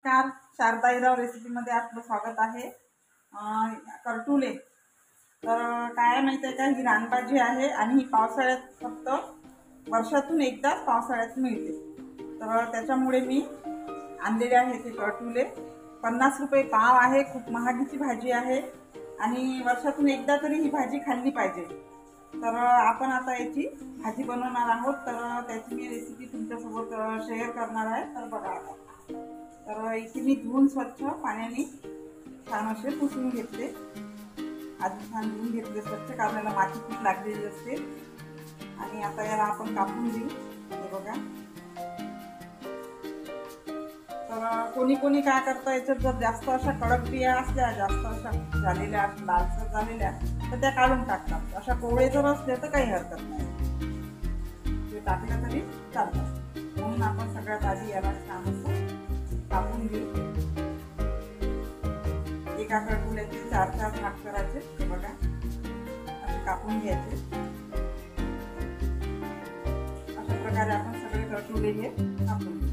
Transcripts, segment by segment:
नमस्कार, शारदाईराव रेसिपीमध्ये आपलं स्वागत आहे। करटुले तर काय माहिती आहे का, ही रानभाजी आहे आणि ही पावसाळ्यात फक्त वर्षातून एकदाच पावसाळ्यात मिळते। तर त्याच्यामुळे मी आणलेले आहे ते करटुले। 50 रुपये पाव आहे, खूप महागीची भाजी आहे आणि वर्षातून एकदा तरी ही भाजी खाल्ली पाहिजे। तर आपण आता याची भाजी बनवणार आहोत, तर त्याची मी रेसिपी तुमच्यासोबत शेअर करणार आहे। तर बघा आता, तर इथे मी धुवून स्वच्छ पाण्याने छान असे पुसून घेतले। आधी छान धुवून घेतले स्वच्छ, कारण याला माती खूप लागलेली असते। आणि आता याला आपण कापून घेऊ। हे बघा, तर कोणी कोणी काय करतं, याच्यात जर जास्त अशा कडक बिया असल्या, जास्त अशा झालेल्या लालसर झालेल्या, तर त्या काढून टाकतात। अशा कोवळे जर असले तर काही हरकत नाही, ते टाकलं तरी चालतं। म्हणून आपण सगळ्यात आधी याला छान असं कापून घेऊ। एका करटुल्याचे 4-4 भाग करायचे। हे बघा, असे कापून घ्यायचे। अशा प्रकारे आपण सगळे करटुले हे कापून घेऊ।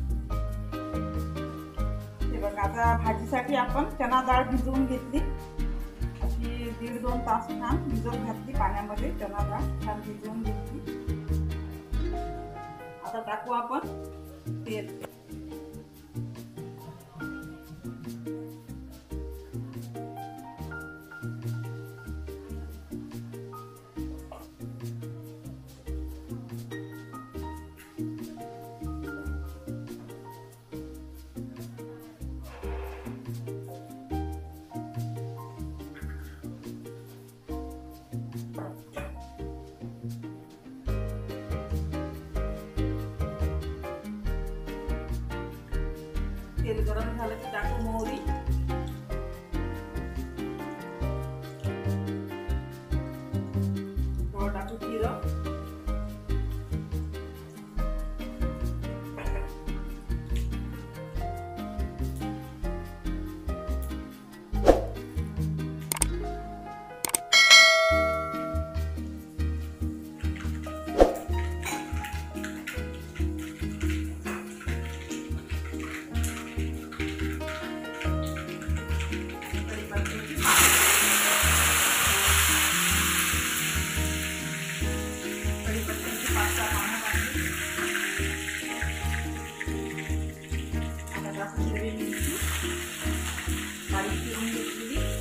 हे बघा, आता भाजीसाठी आपण चना डाळ भिजवून घेतली, अशी 1.5-2 तास छान भिजवून घातली पाण्यामध्ये। चना डाळ छान भिजवून घेतली। आता टाकू आपण तेल। तेल गरम झालं की टाकू मोहरी, थोडं टाकू जिरं,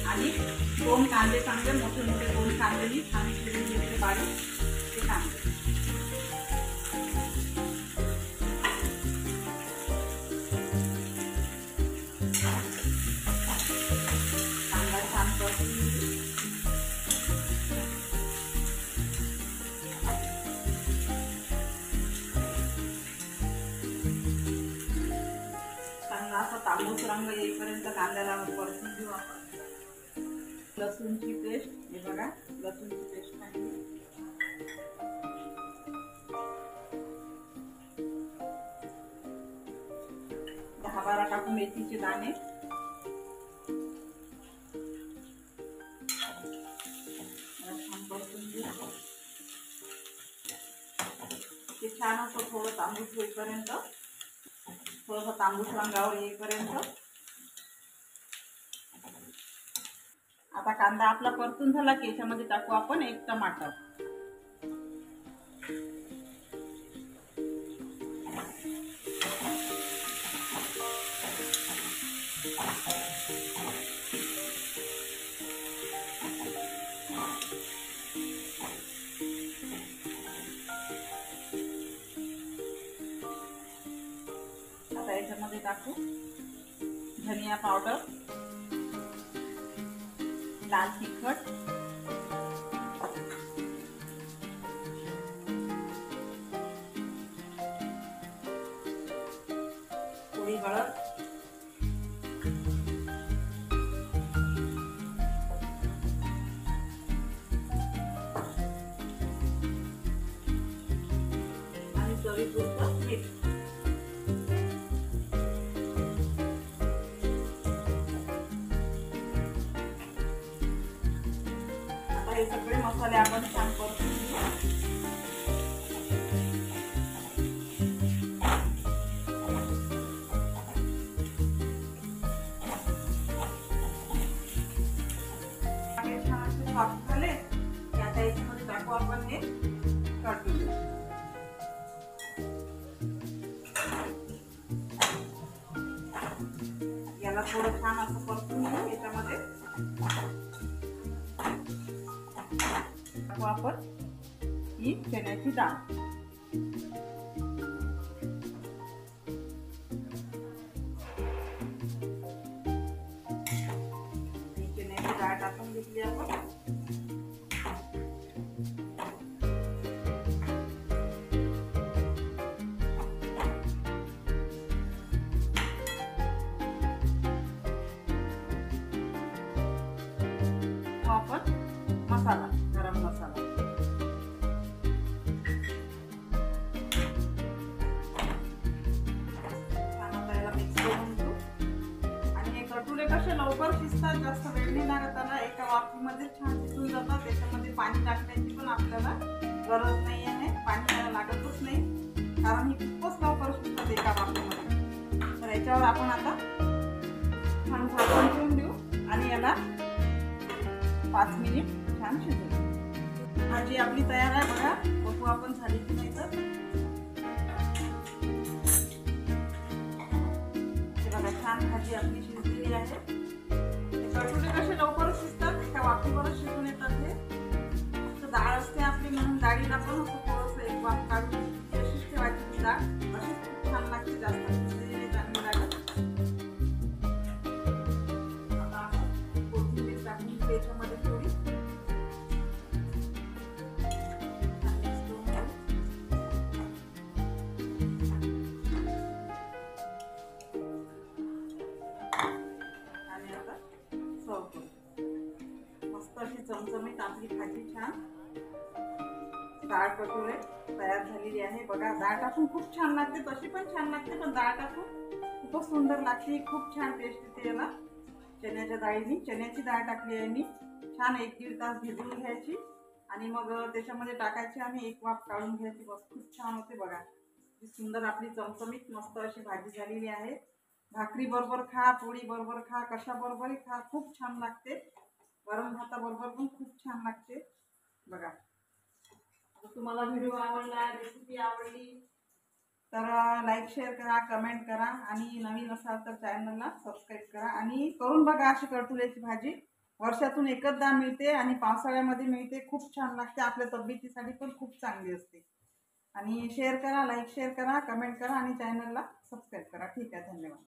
आणि 2 कांदे, चांगले मोठे मोठे 2 कांदे मी छान चिरून घेतले बारीक। ते कांदे कांदा छान परतून घेऊ। चांगला असा तांबूस रंग येईपर्यंत कांद्याला परतून घेऊ आपण। लसूणची पेस्ट, हे बघा, लसूणची पेस्ट टाकली। दहा 12 टाकू मेथीचे दाणे। छान परतून घेऊ। ते छान असं थोडं तांबूस होईपर्यंत, थोडंसं तांबूस रंगावर येईपर्यंत। आता कांदा आपला परतून झाला की याच्यामध्ये टाकू आपण 1 टमाटर। आता याच्यामध्ये टाकू धनिया पावडर, लाल तिखट, थोडी हळद, आणि चवीपुरतं मीठ। हे सगळे मसाले आपण छान परतून घेऊ। याला थोडं छान असं परतून घेऊ. याच्यामध्ये आपण ही चण्याची डाळ, चण्याची डाळ टाकून घेतली आपण. आपण मसाला, गरम मसाला याला मिक्स करून घेऊ. आणि हे कटुले कसे लवकर शिजतात, जास्त वेळ नाही लागत त्याला, एका वाफीमध्ये छान शिजून जातात. त्याच्यामध्ये पाणी टाकण्याची पण आपल्याला गरज नाही आहे, पाणी याला लागतच नाही, कारण ही खूपच लवकर शिजतात एका वाफीमध्ये. तर याच्यावर आपण आता छान झाकण ठेवून देऊ आणि याला 5 मिनिट छान शिजवू. भाजी आपली तयार आहे बघा. बघू आपण झाली की नाही. तर बघा छान भाजी आपली शिजलेली आहे. कटुले कसे लवकर शिजतात, एका वाफेवरच शिजून येतात. हे फक्त डाळ असते आपली म्हणून डाळीला पण असं थोडंसं एक वाफ काढून तशीच ठेवायची. डाळ अशीच खूप छान लागते, जास्त शिजलेली चांगली लागत. आता आपण कोथिंबीर टाकून त्याच्यामध्ये थोडी मस्त अशी चमचमीत आपली भाजी छान डाळ कटुले तयार झालेली आहे. बघा डाळ टाकून खूप छान लागते, तशी पण छान लागते, पण डाळ टाकून खूपच सुंदर लागते. खूप छान टेस्ट येते याला. चण्याच्या डाळीने, चण्याची डाळ टाकली आहे मी. छान 1-1.5 तास भिजवून घ्यायची आणि मग त्याच्यामध्ये टाकायची आणि एक वाफ काढून घ्यायची. बस खूप छान होते. बघा किती सुंदर आपली चमचमीत मस्त अशी भाजी झालेली आहे. भाकरी बरोबर खा, पोळी बरोबर खा, कशा बरोबरही खा, खूप छान लागते. गरम भाताबरोबर पण खूप छान लागते. बघा तुम्हाला व्हिडिओ आवडला, रेसिपी आवडली तर लाईक शेअर करा, कमेंट करा आणि नवीन असाल तर चॅनलला सबस्क्राईब करा. आणि करून बघा अशी कटुल्याची भाजी. वर्षातून एकदा मिळते आणि पावसाळ्यामध्ये मिळते. खूप छान लागते, आपल्या तब्येतीसाठी पण खूप चांगली असते. आणि शेअर करा, लाईक शेअर करा, कमेंट करा आणि चॅनलला सबस्क्राईब करा. ठीक आहे, धन्यवाद.